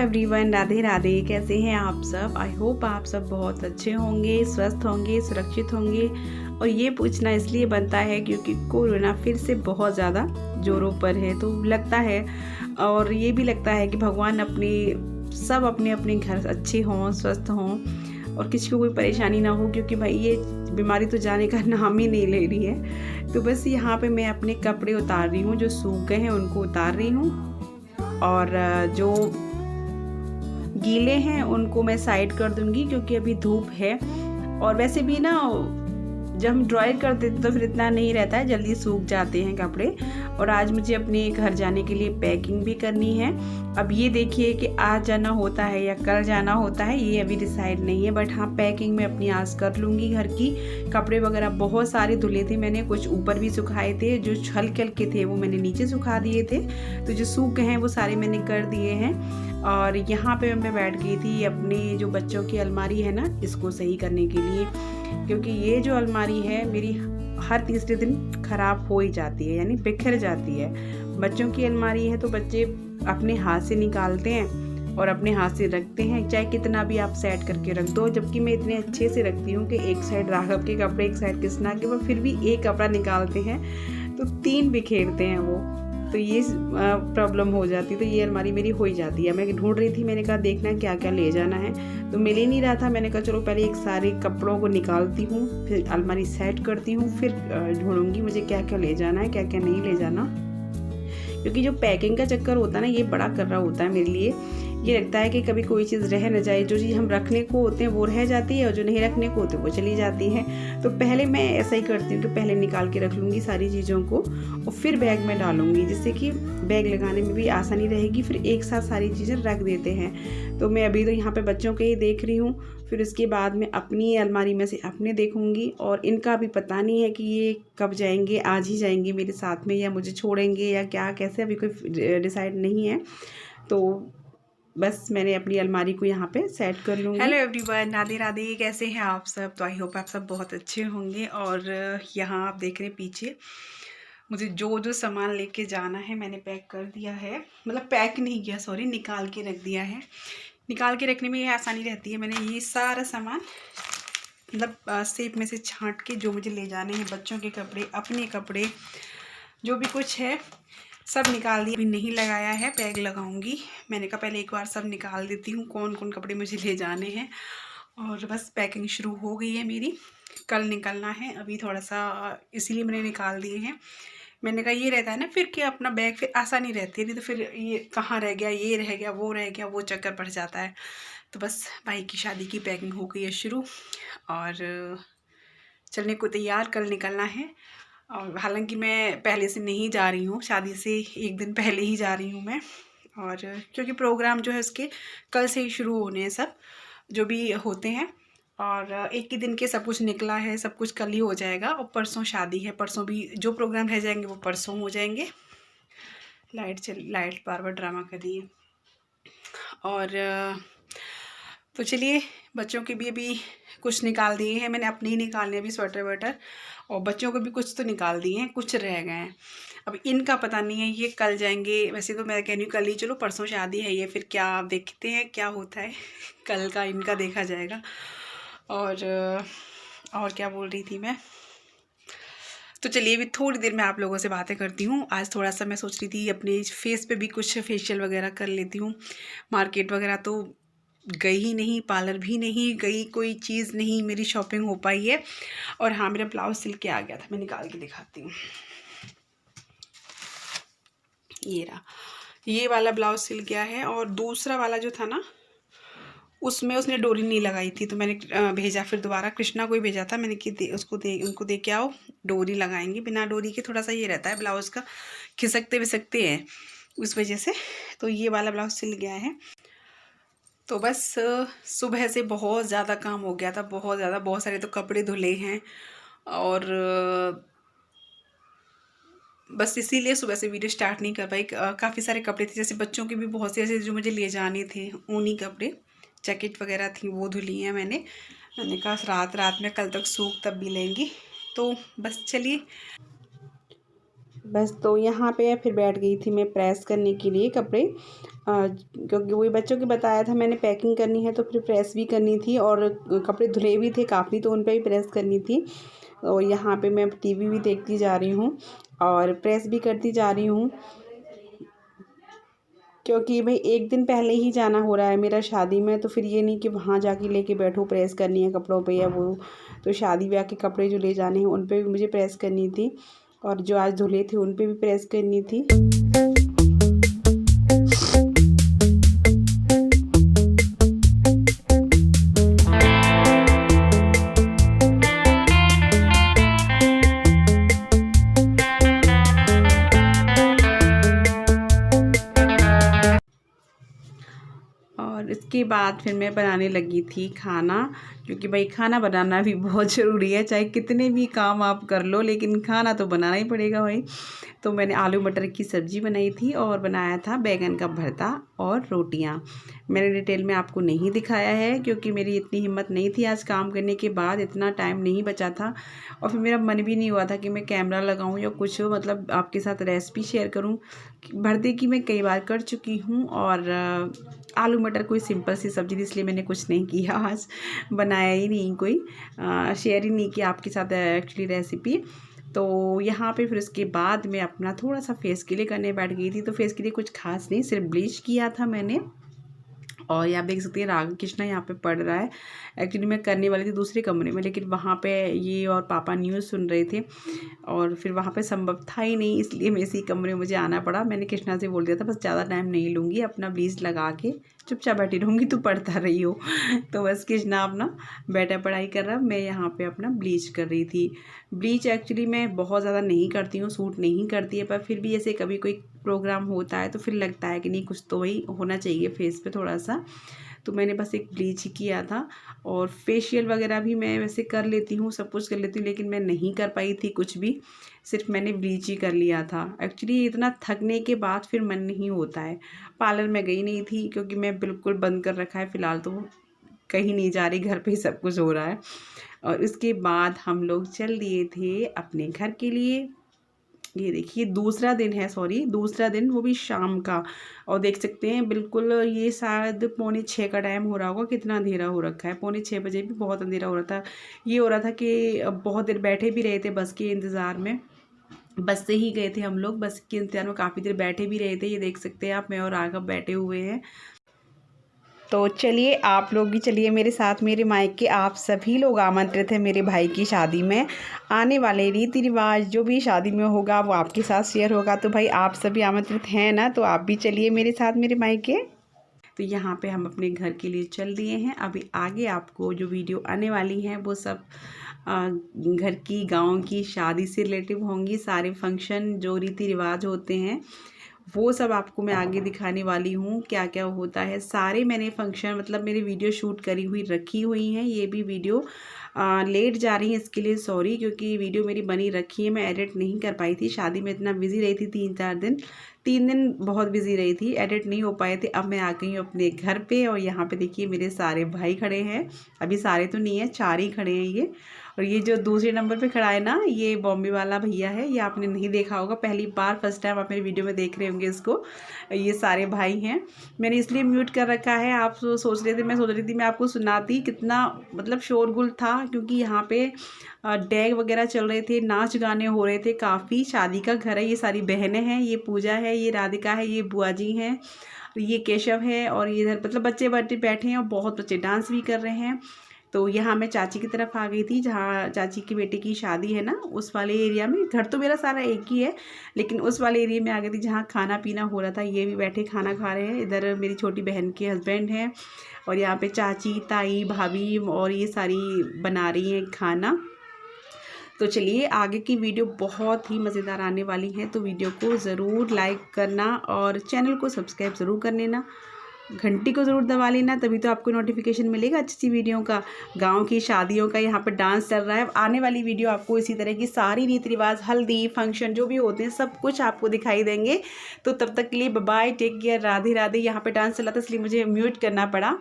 Everyone, Radhe Radhe. कैसे हैं आप सब? आई होप आप सब बहुत अच्छे होंगे, स्वस्थ होंगे, सुरक्षित होंगे। और ये पूछना इसलिए बनता है क्योंकि कोरोना फिर से बहुत ज़्यादा जोरों पर है। तो लगता है और ये भी लगता है कि भगवान सब अपने अपने घर अच्छे हों, स्वस्थ हों और किसी को कोई परेशानी ना हो, क्योंकि भाई ये बीमारी तो जाने का नाम ही नहीं ले रही है। तो बस यहाँ पे मैं अपने कपड़े उतार रही हूँ, जो सूख गए हैं उनको उतार रही हूँ और जो गीले हैं उनको मैं साइड कर दूंगी क्योंकि अभी धूप है। और वैसे भी ना जब हम ड्रायर कर देते तो फिर इतना नहीं रहता है, जल्दी सूख जाते हैं कपड़े। और आज मुझे अपने घर जाने के लिए पैकिंग भी करनी है। अब ये देखिए कि आज जाना होता है या कल जाना होता है, ये अभी डिसाइड नहीं है, बट हाँ पैकिंग मैं अपनी आज कर लूँगी घर की। कपड़े वगैरह बहुत सारे धुले थे मैंने, कुछ ऊपर भी सुखाए थे, जो हल्के हल्के थे वो मैंने नीचे सुखा दिए थे, तो जो सूख गए हैं वो सारे मैंने कर दिए हैं। और यहाँ पे मैं बैठ गई थी अपनी जो बच्चों की अलमारी है ना, इसको सही करने के लिए, क्योंकि ये जो अलमारी है मेरी हर तीसरे दिन ख़राब हो ही जाती है, यानी बिखर जाती है। बच्चों की अलमारी है तो बच्चे अपने हाथ से निकालते हैं और अपने हाथ से रखते हैं, चाहे कितना भी आप सेट करके रख दो। जबकि मैं इतने अच्छे से रखती हूँ कि एक साइड राघव के कपड़े, एक साइड कृष्णा के, वो फिर भी एक कपड़ा निकालते हैं तो 3 बिखेरते हैं वो। तो ये प्रॉब्लम हो जाती, तो ये अलमारी मेरी हो ही जाती है। मैं ढूंढ रही थी, मैंने कहा देखना क्या क्या ले जाना है, तो मिल ही नहीं रहा था। मैंने कहा चलो पहले एक सारे कपड़ों को निकालती हूँ, फिर अलमारी सेट करती हूँ, फिर ढूंढूंगी मुझे क्या क्या ले जाना है, क्या क्या नहीं ले जाना। क्योंकि जो पैकिंग का चक्कर होता है ना, ये बड़ा कर रहा होता है मेरे लिए। ये लगता है कि कभी कोई चीज़ रह न जाए, जो चीज़ हम रखने को होते हैं वो रह जाती है और जो नहीं रखने को होते वो चली जाती है। तो पहले मैं ऐसा ही करती हूँ कि पहले निकाल के रख लूँगी सारी चीज़ों को और फिर बैग में डालूँगी, जिससे कि बैग लगाने में भी आसानी रहेगी। फिर एक साथ सारी चीज़ें रख देते हैं। तो मैं अभी तो यहाँ पर बच्चों के ही देख रही हूँ, फिर उसके बाद में अपनी अलमारी में से अपने देखूँगी। और इनका भी पता नहीं है कि ये कब जाएंगे, आज ही जाएंगे मेरे साथ में या मुझे छोड़ेंगे या क्या, कैसे, अभी कोई डिसाइड नहीं है। तो बस मैंने अपनी अलमारी को यहाँ पे सेट कर लूँगी। Hello everyone, Radhe Radhe. कैसे हैं आप सब? तो आई होप आप सब बहुत अच्छे होंगे। और यहाँ आप देख रहे हैं पीछे मुझे जो जो सामान लेके जाना है मैंने पैक कर दिया है, मतलब पैक नहीं किया, सॉरी, निकाल के रख दिया है। निकाल के रखने में ये आसानी रहती है। मैंने ये सारा सामान मतलब सेप में से छांट के जो मुझे ले जाने हैं, बच्चों के कपड़े, अपने कपड़े, जो भी कुछ है सब निकाल दिया। अभी नहीं लगाया है, बैग लगाऊंगी। मैंने कहा पहले एक बार सब निकाल देती हूँ कौन कौन कपड़े मुझे ले जाने हैं। और बस पैकिंग शुरू हो गई है मेरी, कल निकलना है। अभी थोड़ा सा इसीलिए मैंने निकाल दिए हैं। मैंने कहा ये रहता है ना फिर कि अपना बैग फिर आसानी रहती है, नहीं तो फिर ये कहाँ रह गया, ये रह गया, वो रह गया, वो चक्कर पड़ जाता है। तो बस भाई की शादी की पैकिंग हो गई है शुरू और चलने को तैयार, कल निकलना है। और हालांकि मैं पहले से नहीं जा रही हूँ, शादी से एक दिन पहले ही जा रही हूँ मैं। और क्योंकि प्रोग्राम जो है उसके कल से ही शुरू होने हैं, सब जो भी होते हैं। और एक ही दिन के सब कुछ निकला है, सब कुछ कल ही हो जाएगा। और परसों शादी है, परसों भी जो प्रोग्राम रह जाएंगे वो परसों हो जाएंगे। लाइट बार बार ड्रामा कर रही है। और तो चलिए, बच्चों के भी अभी कुछ निकाल दिए हैं मैंने, अपने ही निकालने, अभी स्वेटर वेटर, और बच्चों को भी कुछ तो निकाल दिए हैं, कुछ रह गए हैं। अब इनका पता नहीं है, ये कल जाएंगे। वैसे तो मैं कह रही हूँ कल ही चलो, परसों शादी है ये, फिर क्या देखते हैं क्या होता है। कल का इनका देखा जाएगा। और क्या बोल रही थी मैं, तो चलिए अभी थोड़ी देर में आप लोगों से बातें करती हूँ। आज थोड़ा सा मैं सोच रही थी अपने फेस पे भी कुछ फेशियल वगैरह कर लेती हूँ। मार्केट वगैरह तो गई ही नहीं, पार्लर भी नहीं गई, कोई चीज़ नहीं मेरी शॉपिंग हो पाई है। और हाँ, मेरा ब्लाउज सिल के आ गया था, मैं निकाल के दिखाती हूँ। ये रहा, ये वाला ब्लाउज सिल गया है। और दूसरा वाला जो था ना, उसमें उसने डोरी नहीं लगाई थी, तो मैंने भेजा फिर दोबारा, कृष्णा को ही भेजा था मैंने कि उनको दे के आओ, डोरी लगाएंगे। बिना डोरी के थोड़ा सा ये रहता है ब्लाउज़ का, खिसकते विसकते हैं उस वजह से। तो ये वाला ब्लाउज सिल गया है। तो बस सुबह से बहुत ज़्यादा काम हो गया था, बहुत ज़्यादा, बहुत सारे तो कपड़े धुले हैं। और बस इसीलिए सुबह से वीडियो स्टार्ट नहीं कर पाई। काफ़ी सारे कपड़े थे, जैसे बच्चों के भी बहुत से ऐसे जो मुझे ले जाने थे, ऊनी कपड़े, जैकेट वगैरह थी, वो धुली हैं मैंने कहा रात में कल तक सूख तब भी लेंगी। तो बस चलिए, बस तो यहाँ पे फिर बैठ गई थी मैं प्रेस करने के लिए कपड़े, क्योंकि वही बच्चों की बताया था मैंने पैकिंग करनी है तो फिर प्रेस भी करनी थी और कपड़े धुले भी थे काफ़ी तो उन पर भी प्रेस करनी थी। और यहाँ पे मैं टीवी भी देखती जा रही हूँ और प्रेस भी करती जा रही हूँ, क्योंकि भाई एक दिन पहले ही जाना हो रहा है मेरा शादी में, तो फिर ये नहीं कि वहाँ जाके लेके बैठो प्रेस करनी है कपड़ों पे या वो। तो शादी ब्याह के कपड़े जो ले जाने हैं उन पे भी मुझे प्रेस करनी थी और जो आज धुले थे उन पे भी प्रेस करनी थी। और इसके बाद फिर मैं बनाने लगी थी खाना, क्योंकि भाई खाना बनाना भी बहुत ज़रूरी है, चाहे कितने भी काम आप कर लो लेकिन खाना तो बनाना ही पड़ेगा भाई। तो मैंने आलू मटर की सब्ज़ी बनाई थी और बनाया था बैंगन का भरता और रोटियां। मैंने डिटेल में आपको नहीं दिखाया है क्योंकि मेरी इतनी हिम्मत नहीं थी, आज काम करने के बाद इतना टाइम नहीं बचा था और फिर मेरा मन भी नहीं हुआ था कि मैं कैमरा लगाऊं या कुछ मतलब आपके साथ रेसिपी शेयर करूं। भरते की मैं कई बार कर चुकी हूं और आलू मटर कोई सिंपल सी सब्ज़ी थी इसलिए मैंने कुछ नहीं किया, आज बनाया ही नहीं, कोई शेयर ही नहीं किया आपके साथ एक्चुअली रेसिपी। तो यहाँ पे फिर उसके बाद मैं अपना थोड़ा सा फेस के लिए करने बैठ गई थी। तो फेस के लिए कुछ खास नहीं, सिर्फ ब्लीच किया था मैंने। और यहाँ देख सकते हैं राग कृष्णा यहाँ पे पढ़ रहा है। एक्चुअली मैं करने वाली थी दूसरे कमरे में, लेकिन वहाँ पे ये और पापा न्यूज़ सुन रहे थे और फिर वहाँ पे संभव था ही नहीं, इसलिए मैं इसी कमरे में मुझे आना पड़ा। मैंने कृष्णा से बोल दिया था बस ज़्यादा टाइम नहीं लूँगी, अपना ब्लीच लगा के चुपचाप बैठी रहूँगी, तू पढ़ता रही हो। तो बस कृष्णा अपना बैठा पढ़ाई कर रहा, मैं यहाँ पे अपना ब्लीच कर रही थी। ब्लीच एक्चुअली मैं बहुत ज़्यादा नहीं करती हूँ, सूट नहीं करती है, पर फिर भी ऐसे कभी कोई प्रोग्राम होता है तो फिर लगता है कि नहीं कुछ तो वही होना चाहिए फेस पे थोड़ा सा। तो मैंने बस एक ब्लीच ही किया था और फेशियल वगैरह भी मैं वैसे कर लेती हूँ, सब कुछ कर लेती हूँ, लेकिन मैं नहीं कर पाई थी कुछ भी, सिर्फ मैंने ब्लीच ही कर लिया था। एक्चुअली इतना थकने के बाद फिर मन नहीं होता है। पार्लर में गई नहीं थी क्योंकि मैं बिल्कुल बंद कर रखा है फ़िलहाल, तो कहीं नहीं जा रही, घर पे ही सब कुछ हो रहा है। और उसके बाद हम लोग चल दिए थे अपने घर के लिए। ये देखिए दूसरा दिन है, सॉरी दूसरा दिन, वो भी शाम का। और देख सकते हैं बिल्कुल ये शायद 5:45 का टाइम हो रहा होगा, कितना अंधेरा हो रखा है, 5:45 बजे भी बहुत अंधेरा हो रहा था। ये हो रहा था कि बहुत देर बैठे भी रहे थे बस के इंतज़ार में, बस से ही गए थे हम लोग, बस के इंतज़ार में काफ़ी देर बैठे भी रहे थे। ये देख सकते हैं आप, मैं और राघव बैठे हुए हैं। तो चलिए आप लोग भी चलिए मेरे साथ मेरे मायके, आप सभी लोग आमंत्रित हैं मेरे भाई की शादी में। आने वाले रीति रिवाज जो भी शादी में होगा वो आपके साथ शेयर होगा, तो भाई आप सभी आमंत्रित हैं ना, तो आप भी चलिए मेरे साथ मेरे मायके। तो यहाँ पे हम अपने घर के लिए चल दिए हैं। अभी आगे आपको जो वीडियो आने वाली हैं वो सब घर की, गाँव की शादी से रिलेटिव होंगी। सारे फंक्शन जो रीति रिवाज होते हैं वो सब आपको मैं आगे दिखाने वाली हूँ, क्या क्या होता है। सारे मैंने फंक्शन मतलब मेरी वीडियो शूट करी हुई रखी हुई हैं। ये भी वीडियो लेट जा रही है, इसके लिए सॉरी, क्योंकि वीडियो मेरी बनी रखी है, मैं एडिट नहीं कर पाई थी। शादी में इतना बिजी रही थी, 3 दिन बहुत बिजी रही थी, एडिट नहीं हो पाए थे। अब मैं आ गई हूँ अपने घर पे और यहाँ पे देखिए मेरे सारे भाई खड़े हैं। अभी सारे तो नहीं है, 4 ही खड़े हैं ये। और ये जो दूसरे नंबर पे खड़ा है ना, ये बॉम्बे वाला भैया है, ये आपने नहीं देखा होगा, पहली बार फर्स्ट टाइम आप मेरी वीडियो में देख रहे होंगे इसको। ये सारे भाई हैं, मैंने इसलिए म्यूट कर रखा है। आप सोच रहे थे, मैं सोच रही थी मैं आपको सुनाती, कितना मतलब शोरगुल था, क्योंकि यहाँ पे डेग वगैरह चल रहे थे, नाच गाने हो रहे थे काफ़ी। शादी का घर है, ये सारी बहनें हैं, ये पूजा है, ये राधिका है, ये बुआ जी हैं, ये केशव है, और ये इधर मतलब बच्चे बैठे हैं और बहुत बच्चे डांस भी कर रहे हैं। तो यहाँ मैं चाची की तरफ आ गई थी, जहाँ चाची की बेटे की शादी है ना, उस वाले एरिया में। घर तो मेरा सारा एक ही है, लेकिन उस वाले एरिया में आ गई थी जहाँ खाना पीना हो रहा था। ये भी बैठे खाना खा रहे हैं। इधर मेरी छोटी बहन के हस्बैंड हैं और यहाँ पे चाची, ताई, भाभी और ये सारी बना रही हैं खाना। तो चलिए आगे की वीडियो बहुत ही मज़ेदार आने वाली है, तो वीडियो को ज़रूर लाइक करना और चैनल को सब्सक्राइब ज़रूर कर लेना, घंटी को ज़रूर दबा लेना, तभी तो आपको नोटिफिकेशन मिलेगा अच्छी सी वीडियो का। गांव की शादियों का यहाँ पर डांस चल रहा है। आने वाली वीडियो आपको इसी तरह की सारी रीति रिवाज, हल्दी, फंक्शन जो भी होते हैं सब कुछ आपको दिखाई देंगे। तो तब तक के लिए bye, take care, Radhe Radhe. यहाँ पे डांस चला था इसलिए मुझे म्यूट करना पड़ा।